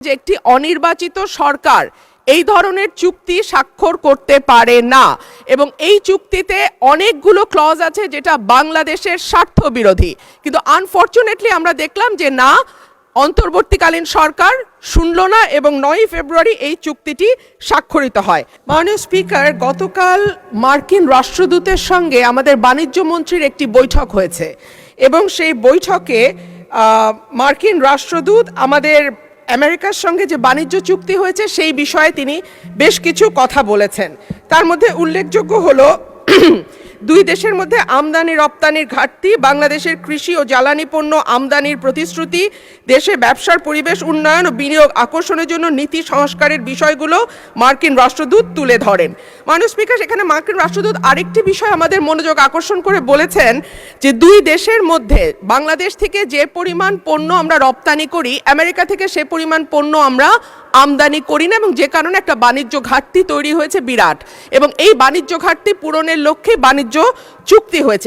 যে একটি অনির্বাচিত সরকার এই ধরনের চুক্তি স্বাক্ষর করতে পারে না এবং এই চুক্তিতে অনেকগুলো ক্লজ আছে যেটা বাংলাদেশের স্বার্থ বিরোধী। কিন্তু আনফরচুনেটলি আমরা দেখলাম যে না, অন্তর্বর্তীকালীন সরকার শুনল না এবং 9 ফেব্রুয়ারি এই চুক্তিটি স্বাক্ষরিত হয়। মাননীয় স্পিকার, গতকাল মার্কিন রাষ্ট্রদূতের সঙ্গে আমাদের বাণিজ্য মন্ত্রীর একটি বৈঠক হয়েছে এবং সেই বৈঠকে মার্কিন রাষ্ট্রদূত আমাদের আমেরিকার সঙ্গে যে বাণিজ্য চুক্তি হয়েছে সেই বিষয়ে তিনি বেশ কিছু কথা বলেছেন। তার মধ্যে উল্লেখযোগ্য হলো দুই দেশের মধ্যে আমদানি রপ্তানির ঘাটতি, বাংলাদেশের কৃষি ও জ্বালানি পণ্য আমদানির প্রতিশ্রুতি, দেশে ব্যবসার পরিবেশ উন্নয়ন ও বিনিয়োগ আকর্ষণের জন্য নীতি সংস্কারের বিষয়গুলো মার্কিন রাষ্ট্রদূত তুলে ধরেন। মাননীয় স্পিকার, সেখানে মার্কিন রাষ্ট্রদূত আরেকটি বিষয় আমাদের মনোযোগ আকর্ষণ করে বলেছেন যে দুই দেশের মধ্যে বাংলাদেশ থেকে যে পরিমাণ পণ্য আমরা রপ্তানি করি, আমেরিকা থেকে সে পরিমাণ পণ্য আমরা আমদানি করি না এবং যে কারণে একটা বাণিজ্য ঘাটতি তৈরি হয়েছে বিরাট, এবং এই বাণিজ্য ঘাটতি পূরণের লক্ষ্যে বাণিজ্য চুক্তি হয়েছে।